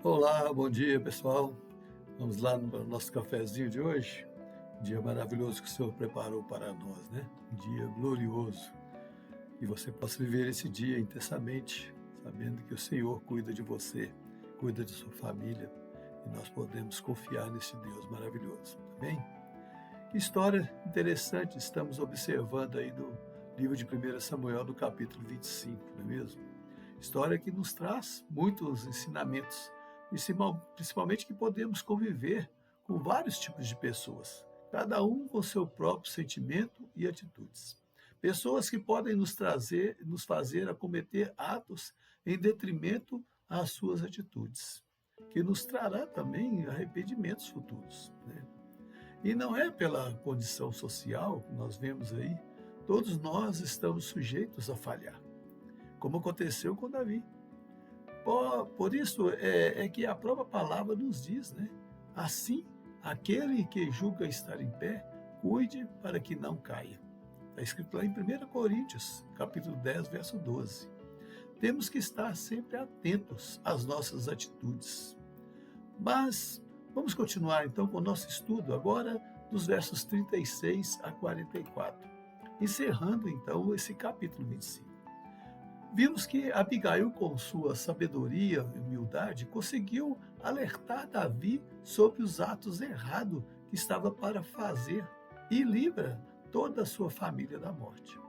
Olá, bom dia pessoal. Vamos lá no nosso cafezinho de hoje. Dia maravilhoso que o Senhor preparou para nós, né? Um dia glorioso. E você possa viver esse dia intensamente, sabendo que o Senhor cuida de você, cuida de sua família, e nós podemos confiar nesse Deus maravilhoso. Amém? Que história interessante estamos observando aí no livro de 1 Samuel, no capítulo 25, não é mesmo? História que nos traz muitos ensinamentos, principalmente que podemos conviver com vários tipos de pessoas, cada um com seu próprio sentimento e atitudes. Pessoas que podem nos fazer a cometer atos em detrimento às suas atitudes, que nos trará também arrependimentos futuros, né? E não é pela condição social que nós vemos aí, todos nós estamos sujeitos a falhar, como aconteceu com Davi. Por isso é que a própria palavra nos diz, né? Assim, aquele que julga estar em pé, cuide para que não caia. Está escrito lá em 1 Coríntios, capítulo 10, verso 12. Temos que estar sempre atentos às nossas atitudes. Mas vamos continuar então com o nosso estudo agora dos versos 36 a 44, encerrando então esse capítulo 25. Vimos que Abigail, com sua sabedoria e humildade, conseguiu alertar Davi sobre os atos errados que estava para fazer e livra toda a sua família da morte.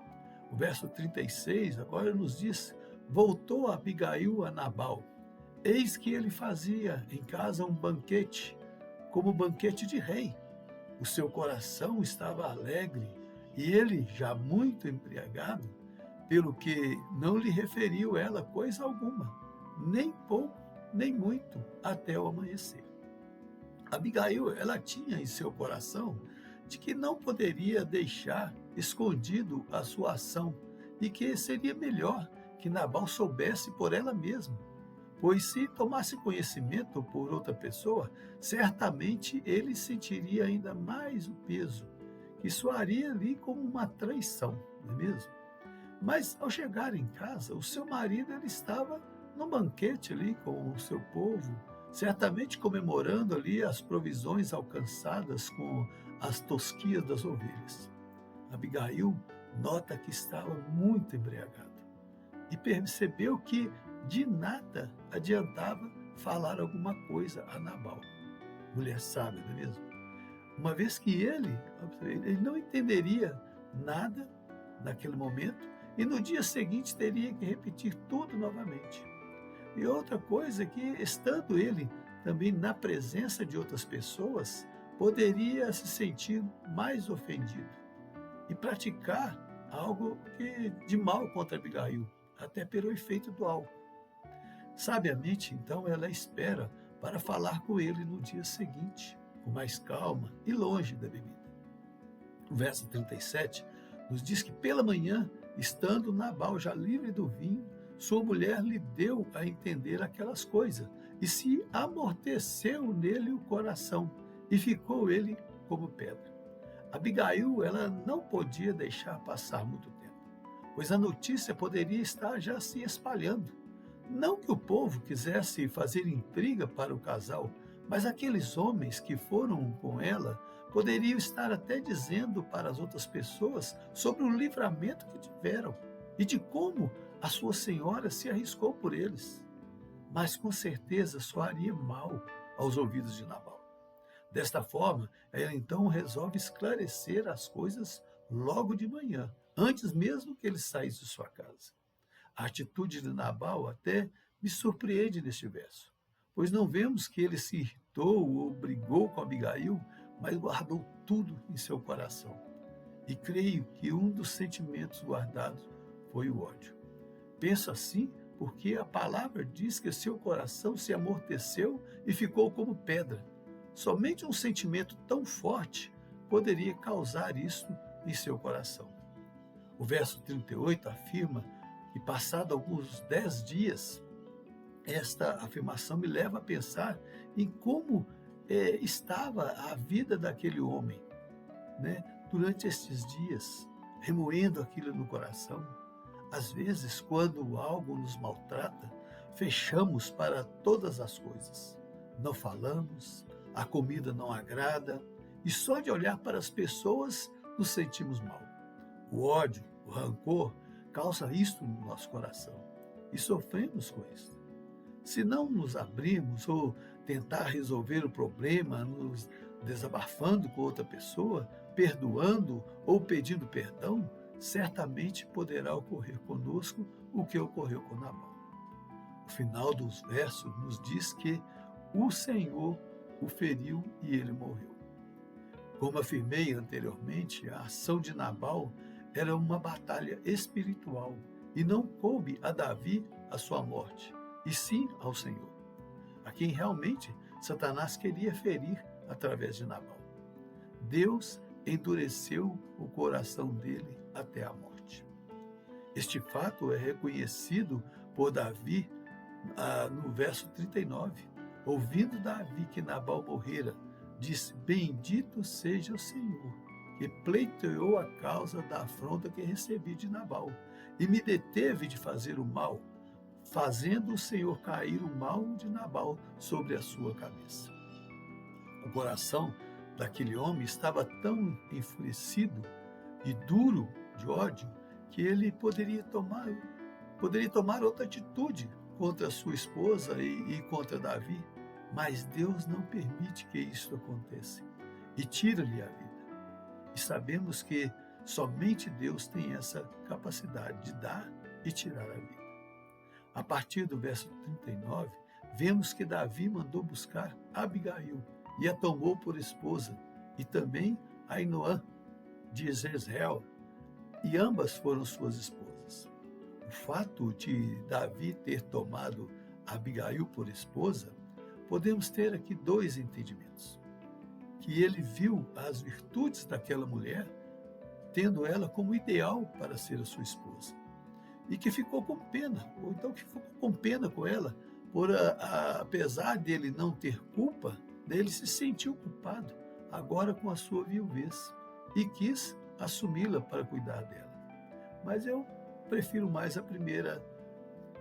O verso 36 agora nos diz: voltou Abigail a Nabal. Eis que ele fazia em casa um banquete, como banquete de rei. O seu coração estava alegre e ele, já muito embriagado, pelo que não lhe referiu ela coisa alguma, nem pouco, nem muito, até o amanhecer. Abigail, ela tinha em seu coração de que não poderia deixar escondido a sua ação e que seria melhor que Nabal soubesse por ela mesma, pois se tomasse conhecimento por outra pessoa, certamente ele sentiria ainda mais o peso, que soaria ali como uma traição, não é mesmo? Mas ao chegar em casa, o seu marido ele estava no banquete ali com o seu povo, certamente comemorando ali as provisões alcançadas com as tosquias das ovelhas. Abigail nota que estava muito embriagado e percebeu que de nada adiantava falar alguma coisa a Nabal. Mulher sábia, não é mesmo? Uma vez que ele não entenderia nada naquele momento e no dia seguinte teria que repetir tudo novamente. E outra coisa é que, estando ele também na presença de outras pessoas, poderia se sentir mais ofendido e praticar algo de mal contra Abigail, até pelo efeito do álcool. Sabiamente, então, ela espera para falar com ele no dia seguinte, com mais calma e longe da bebida. O verso 37 nos diz que pela manhã, estando Nabal já livre do vinho, sua mulher lhe deu a entender aquelas coisas, e se amorteceu nele o coração, e ficou ele como pedra. Abigail, ela não podia deixar passar muito tempo, pois a notícia poderia estar já se espalhando. Não que o povo quisesse fazer intriga para o casal, mas aqueles homens que foram com ela poderiam estar até dizendo para as outras pessoas sobre o livramento que tiveram e de como a sua senhora se arriscou por eles. Mas com certeza soaria mal aos ouvidos de Nabal. Desta forma, ela então resolve esclarecer as coisas logo de manhã, antes mesmo que ele saísse de sua casa. A atitude de Nabal até me surpreende neste verso, pois não vemos que ele se irritou ou brigou com Abigail, mas guardou tudo em seu coração. E creio que um dos sentimentos guardados foi o ódio. Penso assim porque a palavra diz que seu coração se amorteceu e ficou como pedra. Somente um sentimento tão forte poderia causar isso em seu coração. O verso 38 afirma que, passado alguns 10 dias, esta afirmação me leva a pensar em como estava a vida daquele homem, né, durante estes dias, remoendo aquilo no coração. Às vezes, quando algo nos maltrata, fechamos para todas as coisas. Não falamos, a comida não agrada, e só de olhar para as pessoas nos sentimos mal. O ódio, o rancor, causa isto no nosso coração e sofremos com isso. Se não nos abrirmos ou tentar resolver o problema, nos desabafando com outra pessoa, perdoando ou pedindo perdão, certamente poderá ocorrer conosco o que ocorreu com Nabal. O final dos versos nos diz que o Senhor o feriu e ele morreu. Como afirmei anteriormente, a ação de Nabal era uma batalha espiritual e não coube a Davi a sua morte, e sim ao Senhor, a quem realmente Satanás queria ferir através de Nabal. Deus endureceu o coração dele até a morte. Este fato é reconhecido por Davi no verso 39. Ouvindo Davi que Nabal morrera, disse: Bendito seja o Senhor, que pleiteou a causa da afronta que recebi de Nabal, e me deteve de fazer o mal, fazendo o Senhor cair o mal de Nabal sobre a sua cabeça. O coração daquele homem estava tão enfurecido e duro de ódio que ele poderia tomar outra atitude contra sua esposa e contra Davi, mas Deus não permite que isso aconteça e tira-lhe a vida. E sabemos que somente Deus tem essa capacidade de dar e tirar a vida. A partir do verso 39, vemos que Davi mandou buscar Abigail e a tomou por esposa, e também Ainoã de Jezreel, e ambas foram suas esposas. O fato de Davi ter tomado Abigail por esposa, podemos ter aqui dois entendimentos. Que ele viu as virtudes daquela mulher, tendo ela como ideal para ser a sua esposa, e que ficou com pena, ou então que ficou com pena com ela, apesar dele não ter culpa, ele se sentiu culpado, agora com a sua viuvez, e quis assumi-la para cuidar dela. Mas eu prefiro mais a primeira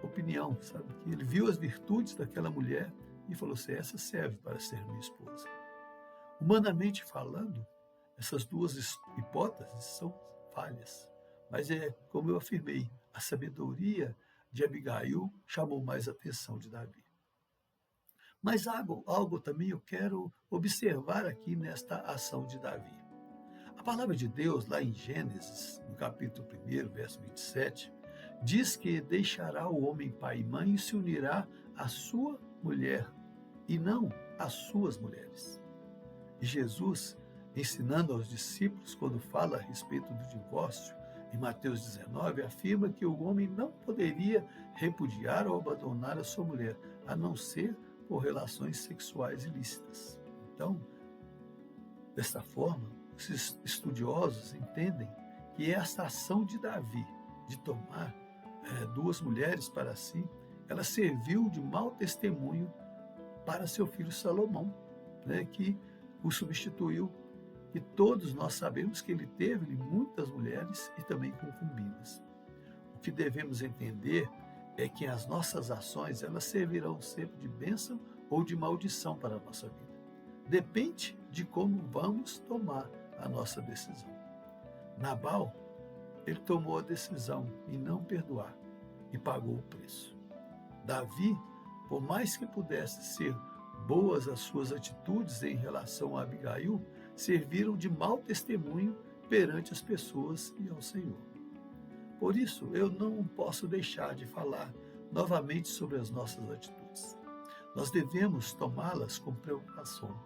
opinião, sabe? Que ele viu as virtudes daquela mulher e falou assim: essa serve para ser minha esposa. Humanamente falando, essas duas hipóteses são falhas, mas como eu afirmei, a sabedoria de Abigail chamou mais a atenção de Davi. Mas algo também eu quero observar aqui nesta ação de Davi. A palavra de Deus, lá em Gênesis, no capítulo 1, verso 27, diz que deixará o homem pai e mãe e se unirá à sua mulher, e não às suas mulheres. E Jesus, ensinando aos discípulos, quando fala a respeito do divórcio, em Mateus 19, afirma que o homem não poderia repudiar ou abandonar a sua mulher, a não ser por relações sexuais ilícitas. Então, desta forma, os estudiosos entendem que esta ação de Davi, de tomar duas mulheres para si, ela serviu de mau testemunho para seu filho Salomão, que o substituiu. E todos nós sabemos que ele teve muitas mulheres e também concubinas. O que devemos entender é que as nossas ações, elas servirão sempre de bênção ou de maldição para a nossa vida. Depende de como vamos tomar a nossa decisão. Nabal, ele tomou a decisão em não perdoar e pagou o preço. Davi, por mais que pudesse ser boas as suas atitudes em relação a Abigail, serviram de mau testemunho perante as pessoas e ao Senhor. Por isso, eu não posso deixar de falar novamente sobre as nossas atitudes. Nós devemos tomá-las com preocupação,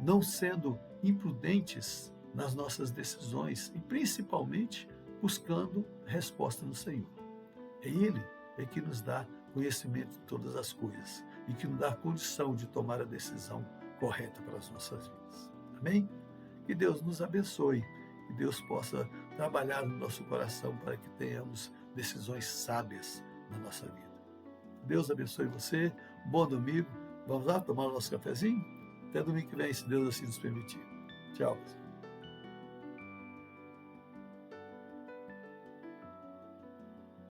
não sendo imprudentes nas nossas decisões e principalmente buscando resposta no Senhor. É Ele que nos dá conhecimento de todas as coisas e que nos dá a condição de tomar a decisão correta para as nossas vidas. Amém? Que Deus nos abençoe, que Deus possa trabalhar no nosso coração para que tenhamos decisões sábias na nossa vida. Deus abençoe você, bom domingo, vamos lá tomar o nosso cafezinho? Até domingo que vem, se Deus assim nos permitir. Tchau.